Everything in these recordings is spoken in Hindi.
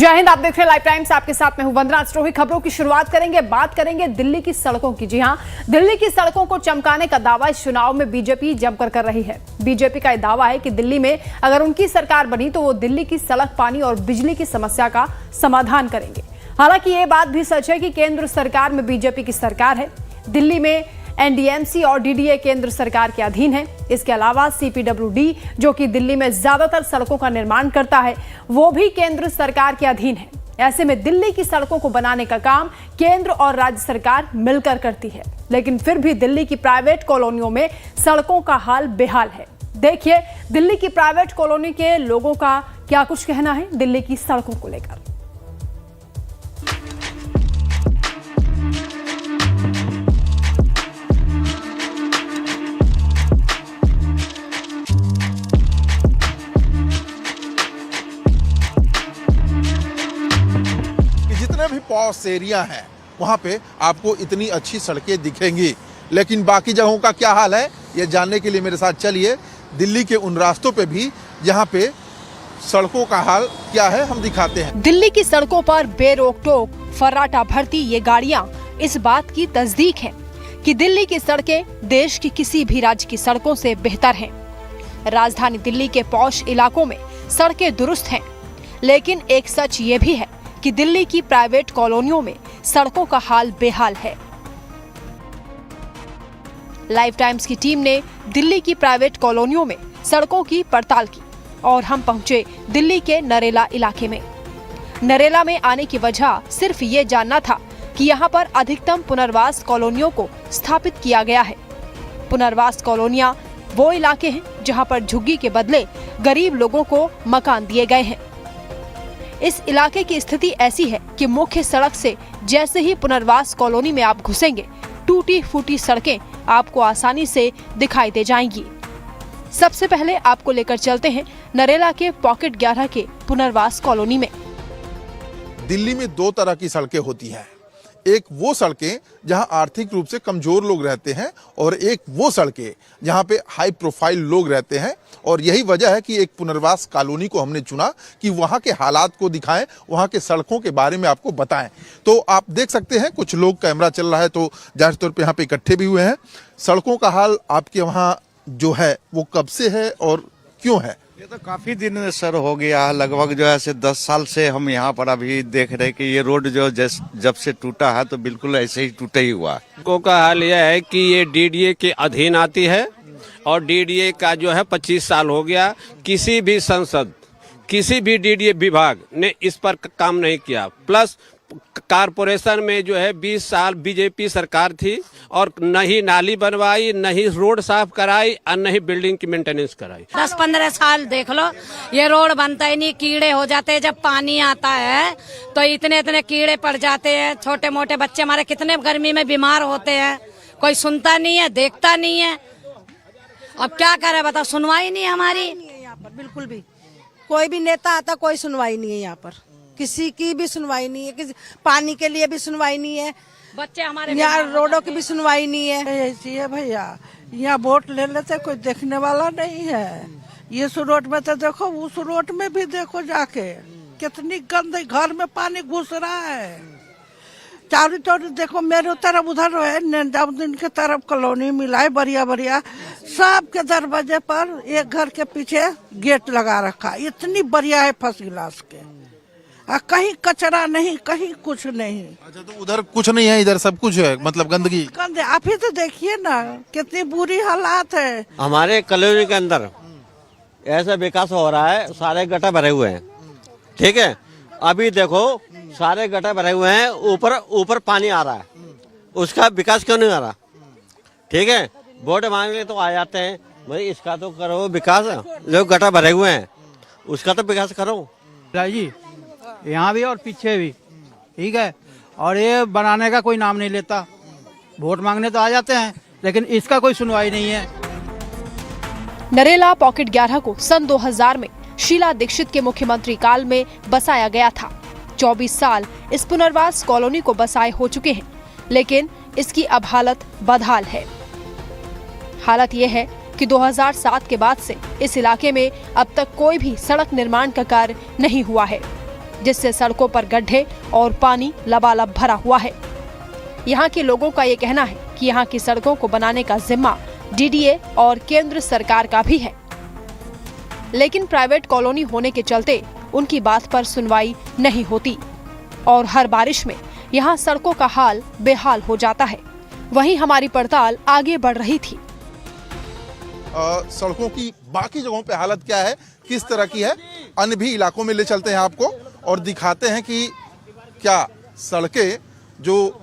जय हिंद। आप देख रहे हैं लाइव टाइम्स, आपके साथ मैं हूं वंदना अस्ट्रोही। खबरों की शुरुआत करेंगे, बात करेंगे दिल्ली की सड़कों की। जी हां, दिल्ली की सड़कों को चमकाने का दावा इस चुनाव में बीजेपी जमकर कर रही है। बीजेपी का यह दावा है कि दिल्ली में अगर उनकी सरकार बनी तो वो दिल्ली की सड़क, पानी और बिजली की समस्या का समाधान करेंगे। हालांकि ये बात भी सच है कि केंद्र सरकार में बीजेपी की सरकार है। दिल्ली में एनडीएमसी और डीडीए केंद्र सरकार के अधीन है। इसके अलावा सीपीडब्ल्यूडी, जो कि दिल्ली में ज्यादातर सड़कों का निर्माण करता है, वो भी केंद्र सरकार के अधीन है। ऐसे में दिल्ली की सड़कों को बनाने का काम केंद्र और राज्य सरकार मिलकर करती है, लेकिन फिर भी दिल्ली की प्राइवेट कॉलोनियों में सड़कों का हाल बेहाल है। देखिए दिल्ली की प्राइवेट कॉलोनी के लोगों का क्या कुछ कहना है दिल्ली की सड़कों को लेकर। जितने भी पॉश एरिया हैं वहाँ पे आपको इतनी अच्छी सड़कें दिखेंगी, लेकिन बाकी जगहों का क्या हाल है ये जानने के लिए मेरे साथ चलिए दिल्ली के उन रास्तों पे भी जहाँ पे सड़कों का हाल क्या है हम दिखाते हैं। दिल्ली की सड़कों पर बेरोक टोक फर्राटा भरती ये गाड़ियाँ इस बात की तस्दीक है कि दिल्ली की सड़कें देश की किसी भी राज्य की सड़कों से बेहतर हैं। राजधानी दिल्ली के पॉश इलाकों में सड़कें दुरुस्त हैं, लेकिन एक सच ये भी है कि दिल्ली की प्राइवेट कॉलोनियों में सड़कों का हाल बेहाल है। लाइव टाइम्स की टीम ने दिल्ली की प्राइवेट कॉलोनियों में सड़कों की पड़ताल की और हम पहुंचे दिल्ली के नरेला इलाके में। नरेला में आने की वजह सिर्फ ये जानना था कि यहाँ पर अधिकतम पुनर्वास कॉलोनियों को स्थापित किया गया है। पुनर्वास कॉलोनियाँ वो इलाके हैं जहाँ पर झुग्गी के बदले गरीब लोगों को मकान दिए गए हैं। इस इलाके की स्थिति ऐसी है कि मुख्य सड़क से जैसे ही पुनर्वास कॉलोनी में आप घुसेंगे, टूटी फूटी सड़कें आपको आसानी से दिखाई दे जाएंगी। सबसे पहले आपको लेकर चलते हैं नरेला के पॉकेट 11 के पुनर्वास कॉलोनी में। दिल्ली में दो तरह की सड़कें होती हैं, एक वो सड़कें जहां आर्थिक रूप से कमजोर लोग रहते हैं और एक वो सड़कें जहां पे हाई प्रोफाइल लोग रहते हैं। और यही वजह है कि एक पुनर्वास कॉलोनी को हमने चुना कि वहां के हालात को दिखाएं, वहां के सड़कों के बारे में आपको बताएं। तो आप देख सकते हैं कुछ लोग, कैमरा चल रहा है तो जाहिर तौर पे यहाँ पे इकट्ठे भी हुए हैं। सड़कों का हाल आपके वहाँ जो है वो कब से है और क्यों है? ये तो काफी दिन सर हो गया, लगभग जो है 10 साल से हम यहाँ पर अभी देख रहे कि ये रोड जो जब से टूटा है तो बिल्कुल ऐसे ही टूटा ही हुआ है। सड़कों का हाल यह है कि ये डीडीए के अधीन आती है और डीडीए का जो है 25 साल हो गया, किसी भी संसद, किसी भी डीडीए विभाग ने इस पर काम नहीं किया। प्लस कारपोरेशन में जो है 20 साल बीजेपी सरकार थी और न ही नाली बनवाई, न ही रोड साफ कराई और न ही बिल्डिंग की मेंटेनेंस कराई। 10-15 साल देख लो, ये रोड बनता ही नहीं, कीड़े हो जाते हैं। जब पानी आता है तो इतने इतने कीड़े पड़ जाते हैं। छोटे मोटे बच्चे हमारे कितने गर्मी में बीमार होते हैं, कोई सुनता नहीं है, देखता नहीं है। अब क्या करे बताओ, सुनवाई नहीं है हमारी यहाँ पर। बिल्कुल भी कोई भी नेता आता, कोई सुनवाई नहीं है यहाँ पर, किसी की भी सुनवाई नहीं है। किसी पानी के लिए भी सुनवाई नहीं है, बच्चे हमारे यहाँ रोडों की भी सुनवाई नहीं है। ऐसी है भैया, यहाँ वोट ले लेते, कोई देखने वाला नहीं है। ये रोड में तो देखो, उस रोड में भी देखो जाके कितनी गंदगी, घर में पानी घुस रहा है। चारों तरफ देखो, मेरे तरफ उधर है निजामुद्दीन के तरफ कॉलोनी मिला है, बढ़िया बढ़िया। सबके दरवाजे पर एक घर के पीछे गेट लगा रखा, इतनी बढ़िया है फर्स्ट क्लास के। कहीं कचरा नहीं, कहीं कुछ नहीं। अच्छा, तो उधर कुछ नहीं है, इधर सब कुछ है, मतलब गंदगी। आप ही तो देखिए ना कितनी बुरी हालात है। हमारे कॉलोनी के अंदर ऐसा विकास हो रहा है, सारे गड्ढे भरे हुए हैं, ठीक है। अभी देखो सारे गड्ढे भरे हुए हैं, ऊपर पानी आ रहा है, उसका विकास क्यों नहीं आ रहा? ठीक है, वोट मांगने तो आ जाते हैं, भाई इसका तो करो विकास, जो गड्ढे भरे हुए हैं उसका तो विकास करो जी, यहाँ भी और पीछे भी, ठीक है। और ये बनाने का कोई नाम नहीं लेता, वोट मांगने तो आ जाते हैं लेकिन इसका कोई सुनवाई नहीं है। नरेला पॉकेट 11 को सन 2000 में शीला दीक्षित के मुख्यमंत्री काल में बसाया गया था। 24 साल इस पुनर्वास कॉलोनी को बसाए हो चुके हैं, लेकिन इसकी अब हालत बदहाल है। हालत यह है कि 2007 के बाद से इस इलाके में अब तक कोई भी सड़क निर्माण का कार्य नहीं हुआ है। जिससे सड़कों पर गड्ढे और पानी लबालब भरा हुआ है। यहाँ के लोगों का ये कहना है कि यहाँ की सड़कों को बनाने का जिम्मा डीडीए और केंद्र सरकार का भी है, लेकिन प्राइवेट कॉलोनी होने के चलते उनकी बात पर सुनवाई नहीं होती और हर बारिश में यहाँ सड़कों का हाल बेहाल हो जाता है। वहीं हमारी पड़ताल आगे बढ़ रही थी। सड़कों की बाकी जगहों पे हालत क्या है, किस तरह की है, अन्य भी इलाकों में ले चलते हैं आपको और दिखाते हैं कि क्या सड़कें जो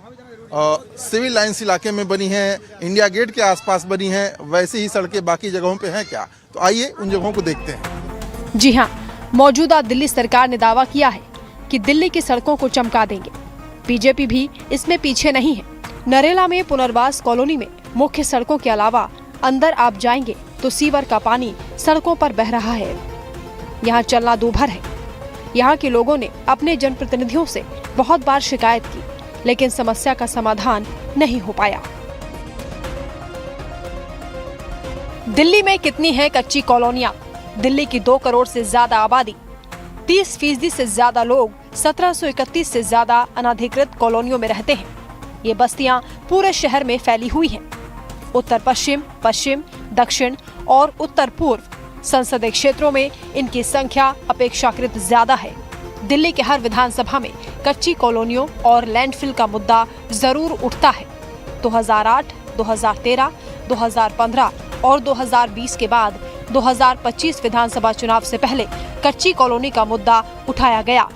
सिविल लाइंस इलाके में बनी हैं, इंडिया गेट के आसपास बनी हैं, वैसे ही सड़कें बाकी जगहों पे हैं क्या। तो आइए उन जगहों को देखते हैं। जी हाँ, मौजूदा दिल्ली सरकार ने दावा किया है कि दिल्ली की सड़कों को चमका देंगे। बीजेपी भी इसमें पीछे नहीं है। नरेला में पुनर्वास कॉलोनी में मुख्य सड़कों के अलावा अंदर आप जाएंगे तो सीवर का पानी सड़कों पर बह रहा है। यहाँ चलना दूभर है। यहाँ के लोगों ने अपने जनप्रतिनिधियों से बहुत बार शिकायत की, लेकिन समस्या का समाधान नहीं हो पाया। दिल्ली में कितनी है कच्ची कॉलोनियां? दिल्ली की 2 करोड़ से ज्यादा आबादी, 30% से ज्यादा लोग 1731 से ज्यादा अनधिकृत कॉलोनियों में रहते हैं। ये बस्तियां पूरे शहर में फैली हुई हैं। उत्तर पश्चिम, पश्चिम, दक्षिण और उत्तर पूर्व संसदीय क्षेत्रों में इनकी संख्या अपेक्षाकृत ज्यादा है। दिल्ली के हर विधानसभा में कच्ची कॉलोनियों और लैंडफिल का मुद्दा जरूर उठता है। 2008, 2013, 2015 और 2020 के बाद 2025 विधानसभा चुनाव से पहले कच्ची कॉलोनी का मुद्दा उठाया गया।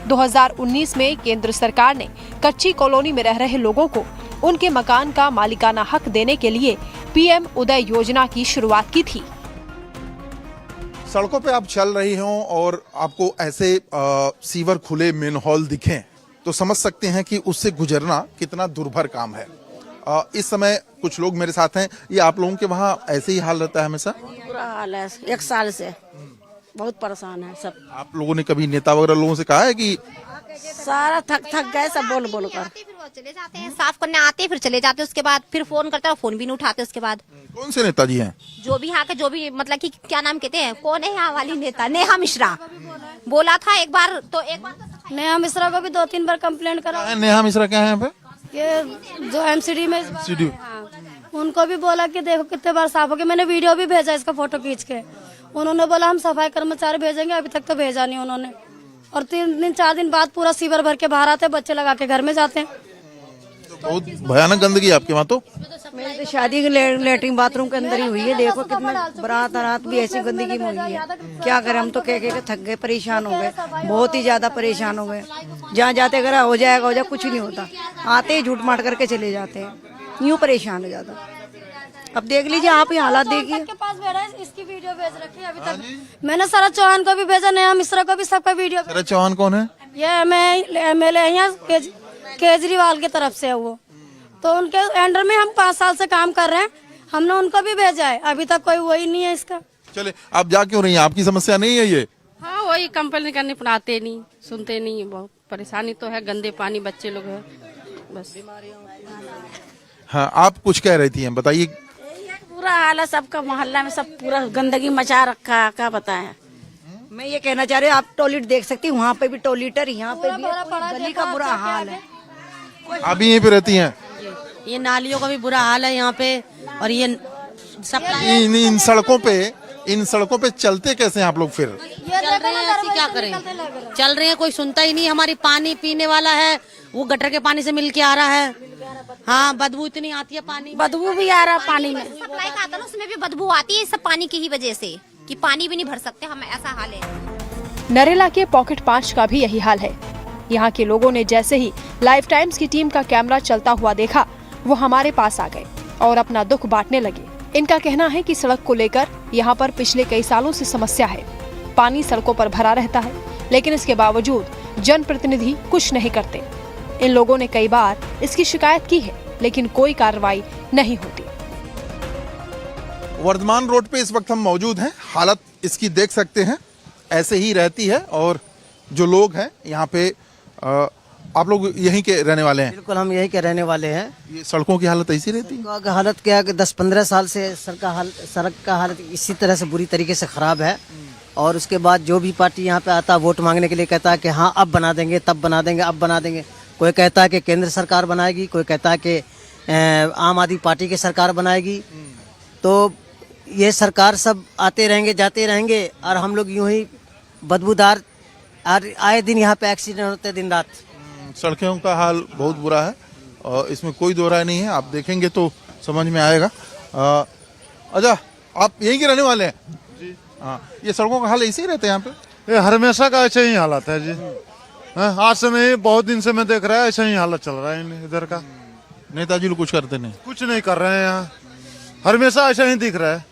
2019 में केंद्र सरकार ने कच्ची कॉलोनी में रह रहे लोगों को उनके मकान का मालिकाना हक देने के लिए पीएम उदय योजना की शुरुआत की थी। सड़कों पे आप चल रही हों और आपको ऐसे सीवर खुले मेनहोल दिखें तो समझ सकते हैं कि उससे गुजरना कितना दुर्भर काम है। इस समय कुछ लोग मेरे साथ हैं। ये आप लोगों के वहाँ ऐसे ही हाल रहता है हमेशा? बुरा हाल है, 1 साल से बहुत परेशान है सब। आप लोगों ने कभी नेता वगैरह लोगों से कहा है कि सारा थक गए सब बोल कर? फिर वो चले जाते हैं, साफ करने आते फिर चले जाते, उसके बाद फिर फोन करते हैं, फोन भी नहीं उठाते। उसके बाद कौन से नेताजी हैं? जो भी यहाँ के, जो भी मतलब कि क्या नाम कहते हैं, कौन है यहाँ वाली नेता, नेहा मिश्रा बोला था एक बार। तो नेहा मिश्रा को भी 2-3 बार कंप्लेंट करा। नेहा मिश्रा क्या है यहाँ पे? ये जो एमसीडी में उनको भी बोला कि देखो कितने बार साफ हो गया। मैंने वीडियो भी भेजा इसका फोटो खींच के। उन्होंने बोला हम सफाई कर्मचारी भेजेंगे, अभी तक तो भेजा नहीं उन्होंने। और 3 दिन 4 दिन बाद पूरा सीवर भर के बाहर आते हैं, बच्चे लगा के घर में जाते हैं। तो बहुत भयानक गंदगी आपके वहाँ। तो मेरी तो शादी की लेटरिन बाथरूम के अंदर ही हुई है। देखो कितने बारात भी ऐसी गंदगी में हुई है। क्या करें, हम तो कह थक गए, परेशान हो गए, बहुत ही ज्यादा परेशान हो गए। जहाँ जाते अगर हो जाएगा कुछ नहीं होता, आते ही झूठ मार करके चले जाते हैं। यूँ परेशान हो जाता। अब देख लीजिए आप ही हालात देखिए। के पास बैठा है, इसकी वीडियो भेज रखी है अभी तक। मैंने शरद चौहान को भी भेजा, नेहा मिश्रा को भी, सबका वीडियो। शरद चौहान कौन है? ये एमएलए यहाँ केजरीवाल की तरफ से है वो। तो उनके अंडर में हम 5 साल से काम कर रहे हैं। हमने उनको भी भेजा है, अभी तक कोई वही नहीं है इसका। चले, आप जा क्यों रही हैं? आपकी समस्या नहीं है ये? हाँ, वही कंप्लेन करने पर आते नहीं, सुनते नहीं। बहुत परेशानी तो है, गंदे पानी, बच्चे लोग है बस। हाँ, आप कुछ कह रही थी, बताइए। पूरा हाल है सबका, मोहल्ला में सब पूरा गंदगी मचा रखा है, क्या बताएं। मैं ये कहना चाह रही हूँ, आप टॉयलेट देख सकती हैं, वहाँ पे भी टॉयलेटर, यहाँ पे भी गली का बुरा हाल है। आप भी यहीं पे रहती हैं? ये नालियों का भी बुरा हाल है यहाँ पे। और ये इन सड़कों पे चलते कैसे हैं आप लोग? फिर चल रहे हैं, ऐसे क्या करें, चल रहे हैं, कोई सुनता ही नहीं। हमारी पानी पीने वाला है वो गटर के पानी से मिल के आ रहा है। हाँ, बदबू इतनी आती है, पानी बदबू भी आ रहा है पानी में। सप्लाई का आता है ना, उसमें भी बदबू आती है, सब पानी की ही वजह से, कि पानी भी नहीं भर सकते हम, ऐसा हाल है। नरेला के पॉकेट 5 का भी यही हाल है। यहाँ के लोगों ने जैसे ही लाइफ टाइम्स की टीम का कैमरा चलता हुआ देखा, वो हमारे पास आ गए और अपना दुख बांटने लगे। इनका कहना है कि सड़क को लेकर यहाँ पर पिछले कई सालों से समस्या है। पानी सड़कों पर भरा रहता है, लेकिन इसके बावजूद जनप्रतिनिधि कुछ नहीं करते। इन लोगों ने कई बार इसकी शिकायत की है, लेकिन कोई कार्रवाई नहीं होती। वर्धमान रोड पे इस वक्त हम मौजूद हैं। हालत इसकी देख सकते हैं, ऐसे ही रहती है। और जो लोग हैं यहाँ पे, आप लोग यहीं के रहने वाले हैं? बिल्कुल, हम यहीं के रहने वाले हैं। ये सड़कों की हालत ऐसी रहती है? हालत क्या है कि 10-15 साल से सड़क का हालत इसी तरह से बुरी तरीके से खराब है। और उसके बाद जो भी पार्टी यहाँ पे आता है वोट मांगने के लिए कहता है कि हाँ अब बना देंगे, तब बना देंगे, अब बना देंगे। कोई कहता है कि केंद्र सरकार बनाएगी, कोई कहता है कि आम आदमी पार्टी की सरकार बनाएगी। तो ये सरकार सब आते रहेंगे जाते रहेंगे और हम लोग यूं ही बदबूदार आए दिन यहाँ पे एक्सीडेंट होते दिन रात। सड़कों का हाल बहुत बुरा है और इसमें कोई दो राय नहीं है, आप देखेंगे तो समझ में आएगा। अच्छा, आप यहीं के रहने वाले हैं जी? हाँ, ये सड़कों का हाल ऐसे ही रहता है यहाँ पे? ये हमेशा का ऐसे ही हालत है जी। आज से नहीं, बहुत दिन से मैं देख रहा है ऐसा ही हालत चल रहा है इधर का। नेताजी लोग कुछ करते नहीं? कुछ नहीं कर रहे हैं यहाँ, हमेशा ऐसा ही दिख रहा है।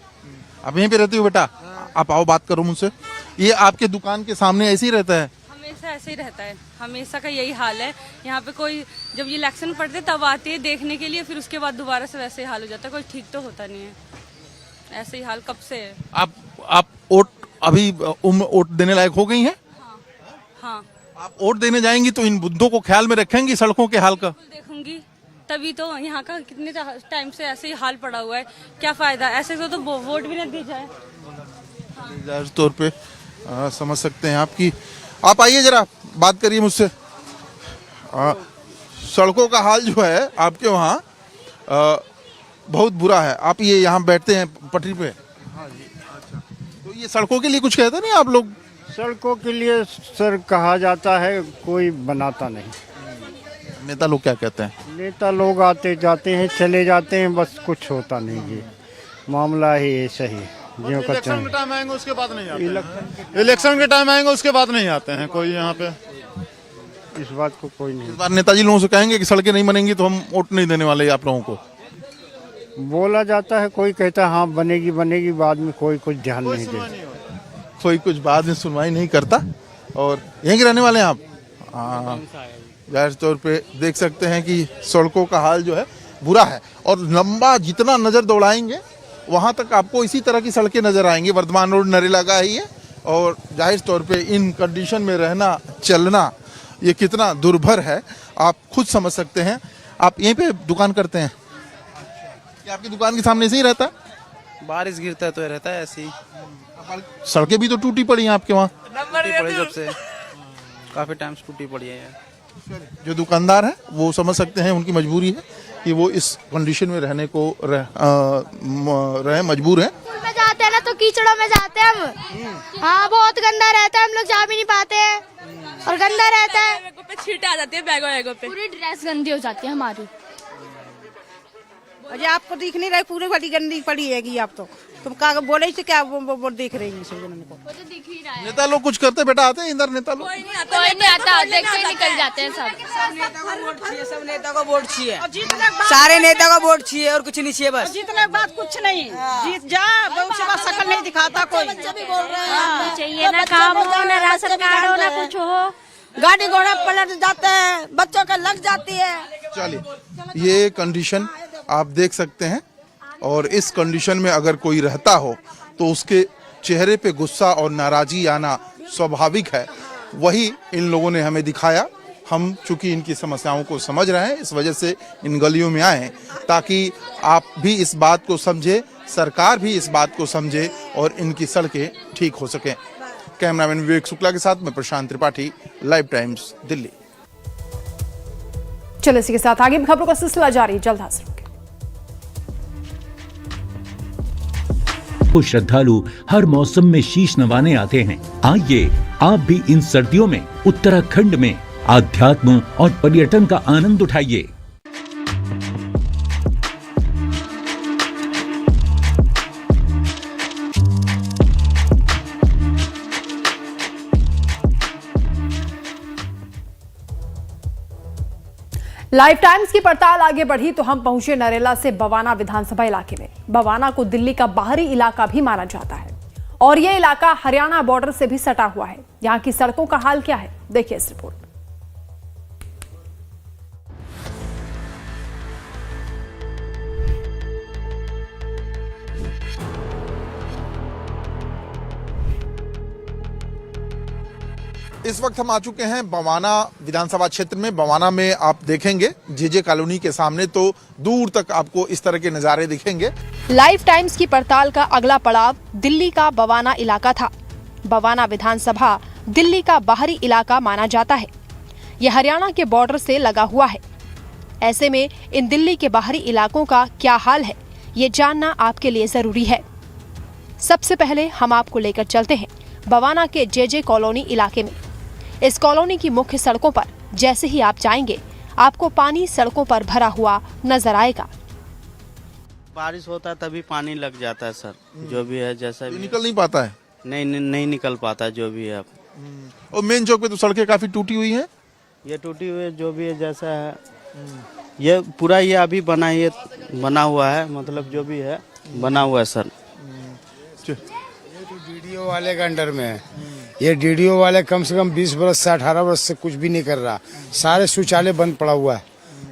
आप यहीं पे रहते हो बेटा? आप आओ बात करो मुझसे। ये आपके दुकान के सामने ऐसे ही रहता है? हमेशा ऐसे ही रहता है, हमेशा का यही हाल है। यहाँ पे कोई जब ये इलेक्शन पड़ते तब आते हैं देखने के लिए, फिर उसके बाद दोबारा से वैसे ही हाल हो जाता है। कोई ठीक तो होता नहीं है, ऐसे ही हाल कब से है। आप वोट अभी वोट देने लायक हो गई हैं? हाँ, आप वोट देने जाएंगी तो इन मुद्दों को ख्याल में रखेंगी, सड़कों के हाल का? देखूंगी, तभी तो यहाँ का कितने टाइम से ऐसे ही हाल पड़ा हुआ है। क्या फायदा, ऐसे तो वोट भी न दी जाए। जायज तौर पे समझ सकते हैं आपकी। आप आइए जरा बात करिए मुझसे। सड़कों का हाल जो है आपके वहाँ बहुत बुरा है। आप ये यहाँ बैठते हैं पटरी पे? हाँ जी। अच्छा, तो ये सड़कों के लिए कुछ कहते नहीं आप लोग? सड़कों के लिए सर कहा जाता है, कोई बनाता नहीं। नेता लोग क्या कहते हैं? नेता लोग आते जाते हैं, चले जाते हैं, बस कुछ होता नहीं जी। मामला ही ऐसा ही इलेक्शन के टाइम आएंगे उसके बाद नहीं आते, इलेक्शन के टाइम आएंगे उसके बाद नहीं आते हैं कोई यहाँ पे। इस बात को कोई नहीं। इस बार नेताजी लोगों से कहेंगे कि सड़कें नहीं बनेंगी तो हम वोट नहीं देने वाले आप लोगों को? बोला जाता है, कोई कहता है हाँ बनेगी बनेगी, बाद में कोई कुछ ध्यान नहीं देता। कोई कुछ बाद में सुनवाई नहीं करता। और यहीं के रहने वाले हैं आप? हाँ, जाहिर तौर पे देख सकते हैं कि सड़कों का हाल जो है बुरा है और लंबा जितना नज़र दौड़ाएंगे वहाँ तक आपको इसी तरह की सड़कें नज़र आएंगी। वर्धमान रोड नरेला का ही है और जाहिर तौर पे इन कंडीशन में रहना चलना ये कितना दुर्भर है आप खुद समझ सकते हैं। आप यहीं पे दुकान करते हैं? क्या आपकी दुकान के सामने से ही रहता है? बारिश गिरता है तो रहता है ऐसे ही। सड़कें भी तो टूटी पड़ी हैं आपके वहाँ? टूटी पड़ी जब से, काफी टाइम से टूटी पड़ी है। जो दुकानदार हैं वो समझ सकते हैं, उनकी मजबूरी है कि वो इस कंडीशन में रहने को मजबूर हैं। स्कूल में जाते हैं ना तो कीचड़ों में जाते हैं हम। हाँ, बहुत गंदा रहता है, हम लोग जा भी नहीं पाते हैं और गंदा रहता है। बैगों पे छींटे आ जाती है, बैगों पे पूरी ड्रेस गंदी हो जाती है हमारी। अजय आपको दिख नहीं रही, पूरी बड़ी गंदी पड़ी हैगी। आप तो तुम का बोले से क्या वो देख रही हैं? वो तो दिख ही रहा है। नेता लोग कुछ करते बेटा आते हैं इधर? नेता लोग कोई नहीं आता, देखते ही निकल जाते हैं सब। सब नेता को वोट चाहिए, सारे नेता को वोट चाहिए और कुछ नहीं चाहिए, बस जीतने के बाद कुछ नहीं। जीत जा, उसके बाद शकल नहीं दिखाता कोई। चाहिए ना काम हो, ना राशन कार्ड हो, ना कुछ हो। गाड़ी घोड़ा पलट जाते हैं, बच्चों का लग जाती है। चलिए, ये कंडीशन आप देख सकते हैं और इस कंडीशन में अगर कोई रहता हो तो उसके चेहरे पे गुस्सा और नाराजी आना स्वाभाविक है। वही इन लोगों ने हमें दिखाया। हम चूंकि इनकी समस्याओं को समझ रहे हैं, इस वजह से इन गलियों में आए हैं ताकि आप भी इस बात को समझे, सरकार भी इस बात को समझे और इनकी सड़कें ठीक हो सकें। कैमरामैन विवेक शुक्ला के साथ मैं प्रशांत त्रिपाठी, लाइव टाइम्स, दिल्ली। चलिए इसी के साथ आगे भी खबरों का सिलसिला जारी, जल्द हाजिर होंगे। श्रद्धालु हर मौसम में शीश नवाने आते हैं। आइए आप भी इन सर्दियों में उत्तराखंड में आध्यात्म और पर्यटन का आनंद उठाइए। लाइव टाइम्स की पड़ताल आगे बढ़ी तो हम पहुंचे नरेला से बवाना विधानसभा इलाके में। बवाना को दिल्ली का बाहरी इलाका भी माना जाता है और यह इलाका हरियाणा बॉर्डर से भी सटा हुआ है। यहां की सड़कों का हाल क्या है, देखिए इस रिपोर्ट में। इस वक्त हम आ चुके हैं बवाना विधानसभा क्षेत्र में। बवाना में आप देखेंगे जेजे कॉलोनी के सामने तो दूर तक आपको इस तरह के नज़ारे दिखेंगे। लाइव टाइम्स की पड़ताल का अगला पड़ाव दिल्ली का बवाना इलाका था। बवाना विधानसभा दिल्ली का बाहरी इलाका माना जाता है। यह हरियाणा के बॉर्डर से लगा हुआ है। ऐसे में इन दिल्ली के बाहरी इलाकों का क्या हाल है, ये जानना आपके लिए जरूरी है। सबसे पहले हम आपको लेकर चलते हैं बवाना के जे कॉलोनी इलाके में। इस कॉलोनी की मुख्य सड़कों पर जैसे ही आप जाएंगे, आपको पानी सड़कों पर भरा हुआ नजर आएगा। बारिश होता है तभी पानी लग जाता है सर, जो भी है जैसा भी निकल नहीं पाता है। नहीं निकल पाता जो भी है। और मेन चौक पे तो सड़कें काफी टूटी हुई हैं। ये टूटी हुई जो भी है जैसा है, ये पूरा ये अभी बना हुआ है, मतलब जो भी है बना हुआ है सर। ये तो डीडीओ वाले के अंडर में है। ये डीडीओ वाले कम से कम 20 बरस से 18 बरस से कुछ भी नहीं कर रहा। सारे शौचालय बंद पड़ा हुआ है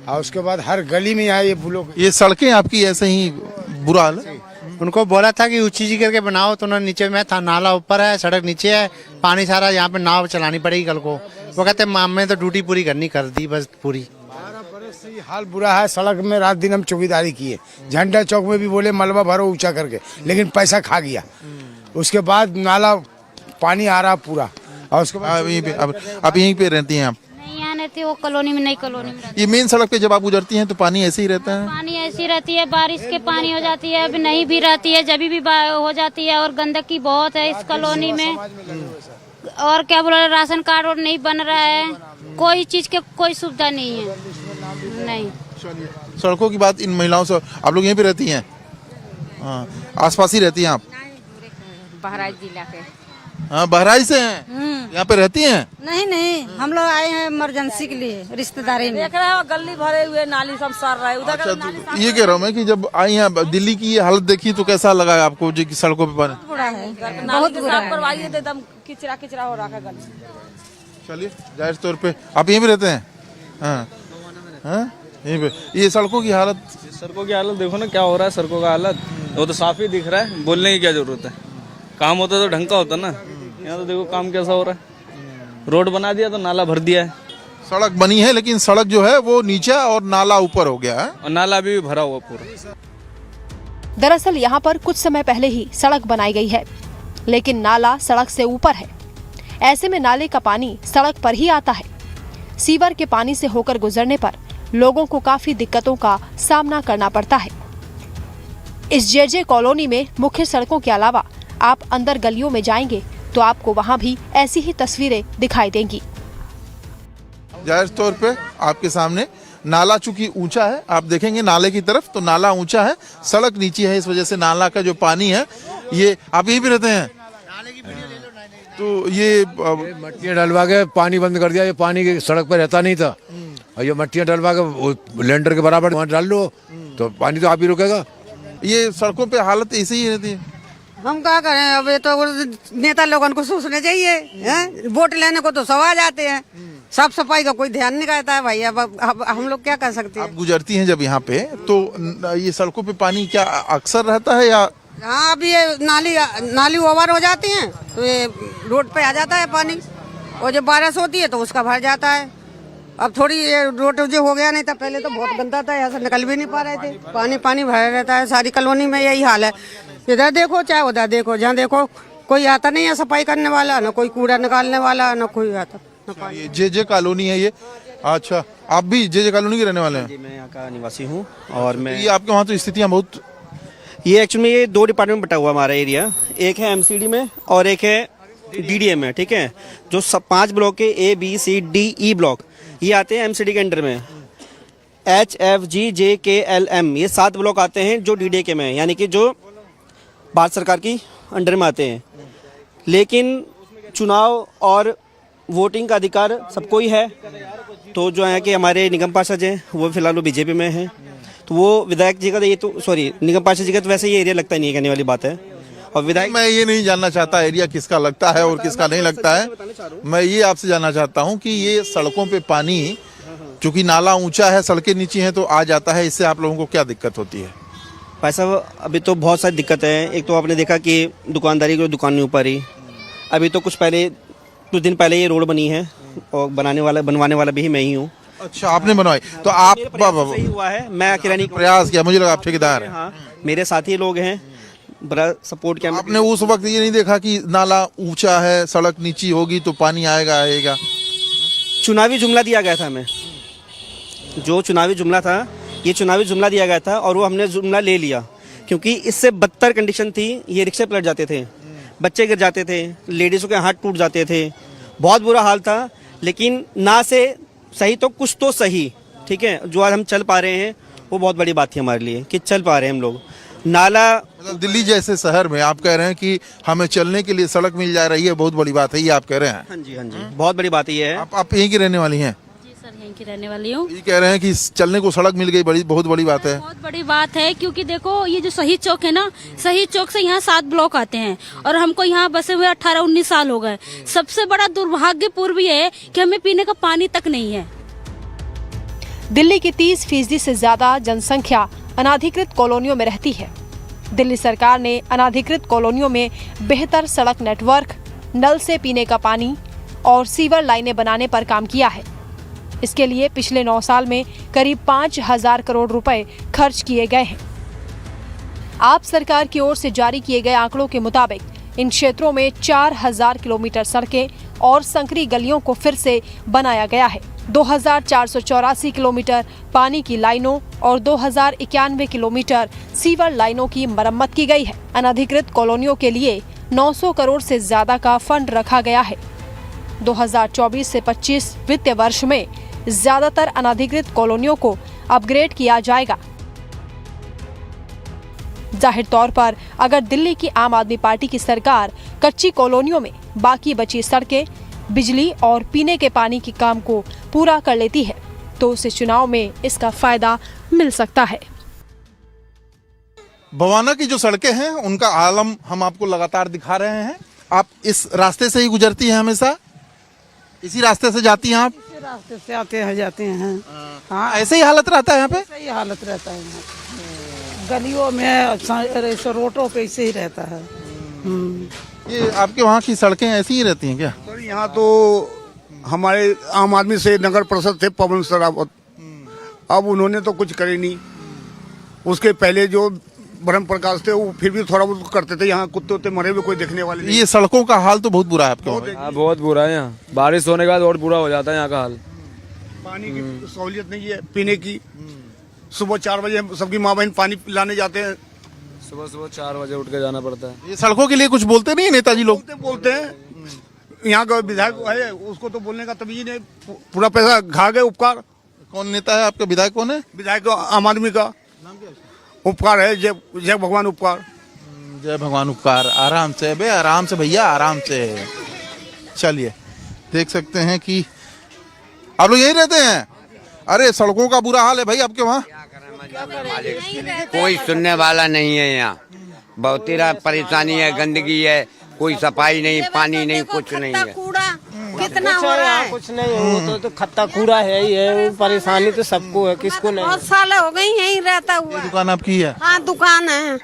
और उसके बाद हर गली में यहाँ ये ब्लॉक। ये सड़कें आपकी ऐसे ही बुरा हाल है। उनको बोला था कि ऊंची करके बनाओ, तो उन्होंने नीचे में था, नाला ऊपर है, सड़क नीचे है, पानी सारा यहाँ पे नाव चलानी पड़ेगी कल को। वो कहते हमने तो ड्यूटी पूरी करनी, कर दी बस पूरी। 12 बरस से हाल बुरा है। सड़क में रात दिन हम चौकीदारी किए, झंडा चौक में भी बोले मलबा भरो ऊंचा करके, लेकिन पैसा खा गया। उसके बाद नाला पानी आ रहा पूरा। और उसके बाद आप यहीं पे रहती हैं आप? नहीं, यहाँ रहती वो कॉलोनी में, नई कॉलोनी में। ये मेन सड़क पे जब आप गुजरती हैं तो पानी ऐसे ही रहता है? पानी ऐसी रहती है, बारिश के पानी हो जाती है, अभी नहीं भी रहती है, जब भी हो जाती है। और गंदगी बहुत है इस कॉलोनी में। और क्या बोला, राशन कार्ड और नहीं बन रहा है, कोई चीज के कोई सुविधा नहीं है। नहीं, सड़कों की बात इन महिलाओं से। आप लोग यहीं पे रहती हैं? हाँ, आसपास ही रहती हैं आप? बहराइच जिला के। हाँ, बहराइच से हैं? यहाँ पे रहती हैं? नहीं, हम लोग आए हैं इमरजेंसी के लिए, रिश्तेदारी में। देख रहे हो गली भरे हुए, नाली सब सर रहा है उधर। अच्छा, तो ये कह रहा हूँ मैं कि जब आई हैं दिल्ली की ये हालत देखी तो कैसा लगा आपको जो कि सड़कों पे पानी? बुरा है, बहुत बुरा है। एकदम किचरा हो रहा है गली। चलिए, जाहिर तौर पे आप यहीं पे रहते हैं? हाँ, यहीं पे। ये सड़कों की हालत देखो ना क्या हो रहा है। सड़कों का हालत वो तो साफ ही दिख रहा है, बोलने की क्या जरूरत है। काम होता तो ढंग का होता ना। यहाँ तो देखो काम कैसा हो रहा है। रोड बना दिया तो नाला भर दिया है। सड़क बनी है लेकिन सड़क जो है वो नीचे और नाला ऊपर हो गया है, और नाला अभी भी भरा हुआ पूरा। दरअसल यहाँ पर कुछ समय पहले ही सड़क बनाई गई है, लेकिन नाला सड़क से ऊपर है। ऐसे में नाले का पानी सड़क पर ही आता है। सीवर के पानी से होकर गुजरने पर लोगों को काफी दिक्कतों का सामना करना पड़ता है। इस जे कॉलोनी में मुख्य सड़कों के अलावा आप अंदर गलियों में जाएंगे तो आपको वहाँ भी ऐसी ही तस्वीरें दिखाई देंगी। जाहिर तौर पे आपके सामने नाला चूंकि ऊंचा है, आप देखेंगे नाले की तरफ तो नाला ऊंचा है, सड़क नीची है, इस वजह से नाला का जो पानी है ये। आप यहीं पे रहते हैं? तो ये मट्टियाँ डलवा के पानी बंद कर दिया। ये पानी की सड़क पर रहता नहीं था, और ये मट्टियाँ डलवा के लेंटर के बराबर वहाँ डाल लो तो पानी तो आप ही रुकेगा। ये सड़कों पे हालत ऐसे ही रहती है। हम क्या करें, अब ये तो नेता लोगों को सोचना चाहिए। वोट लेने को तो सब आ जाते हैं, साफ सफाई का कोई ध्यान नहीं रहता है भाई। अब हम लोग क्या कर सकते हैं? आप गुजरती हैं जब यहाँ पे तो ये सड़कों पे पानी क्या अक्सर रहता है या? हाँ, अभी ये नाली ओवर हो जाती है तो ये रोड पे आ जाता है पानी, और जब बारिश होती है तो उसका भर जाता है। अब थोड़ी ये रोड जो हो गया, नहीं तो पहले तो बहुत गंदा था, यहाँ से निकल भी नहीं पा रहे थे। पानी भरा रहता है, सारी कॉलोनी में यही हाल है। इधर देखो चाहे उधर देखो, जहाँ देखो कोई आता नहीं है सफाई करने वाला, न कोई कूड़ा निकालने वाला, न कोई आता। ये जे कॉलोनी है ये? अच्छा, आप भी जे कॉलोनी के रहने वाले हैं? मैं यहाँ का निवासी हूँ। और मैं ये आपके वहाँ तो स्थितियाँ बहुत, ये एक्चुअली में ये 2 डिपार्टमेंट में बटा हुआ हमारा एरिया। एक है एमसीडी में और एक है डीडीए में। ठीक है, जो 5 ब्लॉक के ABCDE ब्लॉक ये आते हैं एमसीडी के अंडर में। HFGJKLM ये 7 ब्लॉक आते हैं जो डीडीए के में, यानी कि जो भारत सरकार की अंडर में आते हैं। लेकिन चुनाव और वोटिंग का अधिकार सबको ही है। तो जो है कि हमारे निगम पार्षद हैं वो फिलहाल वो बीजेपी में हैं, तो वो विधायक जी का ये तो निगम पार्षद जी का तो वैसे ये एरिया लगता नहीं है, कहने वाली बात है। और विधायक, मैं ये नहीं जानना चाहता एरिया किसका लगता है और किसका नहीं लगता है। मैं ये आपसे जानना चाहता हूँ कि ये सड़कों पे पानी चूंकि नाला ऊंचा है, सड़कें नीची हैं तो आ जाता है, इससे आप लोगों को क्या दिक्कत होती है? भाई साहब, अभी तो बहुत सारी दिक्कत है। एक तो आपने देखा कि दुकानदारी की दुकान नहीं ऊपर ही। अभी तो कुछ दिन पहले ये रोड बनी है और बनवाने वाला भी मैं ही हूँ। अच्छा, आपने बनवाई? तो आप सही हुआ है, मैं अकेला नहीं प्रयास किया? मुझे लगा आप ठेकेदार हैं। हाँ, मेरे साथी लोग हैं, बड़ा सपोर्ट किया। आपने उस वक्त ये नहीं देखा कि नाला ऊंचा है, सड़क नीची होगी तो पानी आएगा? चुनावी जुमला दिया गया था हमें, जो चुनावी जुमला था, ये चुनावी जुमला दिया गया था और वो हमने जुमला ले लिया, क्योंकि इससे बदतर कंडीशन थी। ये रिक्शे पलट जाते थे, बच्चे गिर जाते थे, लेडीज़ों के हाथ टूट जाते थे, बहुत बुरा हाल था। लेकिन ना से सही तो कुछ तो सही, ठीक है, जो आज हम चल पा रहे हैं वो बहुत बड़ी बात थी हमारे लिए कि चल पा रहे हैं हम लोग। नाला मतलब दिल्ली जैसे शहर में आप कह रहे हैं कि हमें चलने के लिए सड़क मिल जा रही है, बहुत बड़ी बात है, ये आप कह रहे हैं? हाँ जी, बहुत बड़ी बात ये है। आप यहीं की रहने वाली हैं? जी सर, यहीं की रहने वाली हूँ। ये कह रहे हैं कि चलने को सड़क मिल गई, बहुत बड़ी बात है। बहुत बड़ी बात है, क्योंकि देखो ये जो शहीद चौक है ना, शहीद चौक से यहाँ 7 ब्लॉक आते हैं और हमको यहाँ बसे हुए 18-19 साल हो गए। सबसे बड़ा दुर्भाग्यपूर्ण ये है कि हमें पीने का पानी तक नहीं है। दिल्ली की 30% से ज्यादा जनसंख्या अनाधिकृत कॉलोनियों में रहती है। दिल्ली सरकार ने अनाधिकृत कॉलोनियों में बेहतर सड़क नेटवर्क, नल से पीने का पानी और सीवर लाइनें बनाने पर काम किया है। इसके लिए पिछले 9 साल में करीब 5,000 करोड़ रुपए खर्च किए गए हैं। आप सरकार की ओर से जारी किए गए आंकड़ों के मुताबिक इन क्षेत्रों में 4,000 किलोमीटर सड़कें और संकरी गलियों को फिर से बनाया गया है। 2,484 किलोमीटर पानी की लाइनों और 2,091 किलोमीटर सीवर लाइनों की मरम्मत की गई है। अनधिकृत कॉलोनियों के लिए 900 करोड़ से ज्यादा का फंड रखा गया है। 2024 से 25 वित्तीय वर्ष में ज्यादातर अनधिकृत कॉलोनियों को अपग्रेड किया जाएगा। जाहिर तौर पर अगर दिल्ली की आम आदमी पार्टी की सरकार कच्ची कॉलोनियों में बाकी बची सड़कें, बिजली और पीने के पानी के काम को पूरा कर लेती है तो उसे चुनाव में इसका फायदा मिल सकता है। बवाना की जो सड़कें हैं उनका आलम हम आपको लगातार दिखा रहे हैं। आप इस रास्ते से ही गुजरती हैं, हमेशा इसी रास्ते से जाती हैं आप? इसी रास्ते से आते हैं जाते हैं। हाँ, ऐसे ही हालत रहता है यहाँ पे? ऐसे ही हालत रहता है यहाँ। गलियों में, रोडों पे ऐसे ही रहता है। ये आपके वहाँ की सड़कें ऐसी ही रहती हैं क्या? सर यहाँ तो हमारे आम आदमी से नगर परिषद थे पवन सरावत, अब उन्होंने तो कुछ करे नहीं। उसके पहले जो ब्रह्म प्रकाश थे वो फिर भी थोड़ा बहुत करते थे। यहाँ कुत्ते उत्ते मरे हुए कोई देखने वाले नहीं। ये सड़कों का हाल तो बहुत बुरा है आपके वहाँ? बहुत बुरा है यहाँ, बारिश होने के बाद और बुरा हो जाता है यहाँ का हाल। पानी की सहूलियत नहीं है पीने की। सुबह 4 बजे सबकी माँ बहन पानी लाने जाते हैं। सुबह 4 बजे उठ के जाना पड़ता है। ये सड़कों के लिए कुछ बोलते नहीं नेताजी लोग? बोलते हैं। यहाँ का विधायक है, उसको तो बोलने का तमीज नहीं। पूरा पैसा खा गए। उपकार कौन नेता है आपका? विधायक कौन है? विधायक आम आदमी का उपकार है, जय भगवान उपकार। जय भगवान उपकार। आराम से बे, आराम से भैया, आराम से। चलिए, देख सकते हैं कि आप लोग यही रहते हैं। अरे सड़कों का बुरा हाल है भाई आपके वहाँ। कोई सुनने वाला नहीं है यहाँ, बहुत ही परेशानी है, गंदगी है, कोई सफाई नहीं, पानी नहीं, कुछ नहीं है। कितना हो रहा है? कुछ नहीं हो तो खत्ता कूड़ा है ही है। परेशानी तो सबको है, किसको नहीं। बहुत साल हो गई यहीं रहता हुआ। दुकान आपकी है? हाँ दुकान है,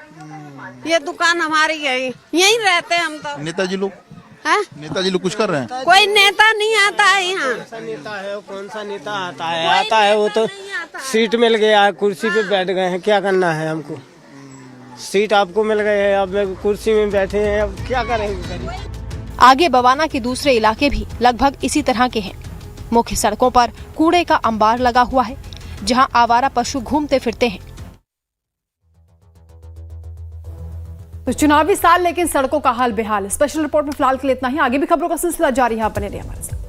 ये दुकान हमारी है, यहीं रहते हैं हम तो। नेताजी लोग है? नेताजी लोग कुछ कर रहे हैं? कोई नेता नहीं आता है यहाँ। कौन सा नेता है? कौन सा नेता आता है? आता है वो तो सीट मिल गया, कुर्सी पे बैठ गए हैं, क्या करना है हमको? सीट आपको मिल गई है, अब कुर्सी में बैठे हैं, अब क्या करेंगे? आगे बवाना के दूसरे इलाके भी लगभग इसी तरह के हैं। मुख्य सड़कों पर कूड़े का अंबार लगा हुआ है, जहां आवारा पशु घूमते फिरते हैं। तो चुनावी साल लेकिन सड़कों का हाल बेहाल है। स्पेशल रिपोर्ट में फिलहाल के लिए इतना ही। आगे भी खबरों का सिलसिला जारी है, आप बने रहिए हमारे साथ।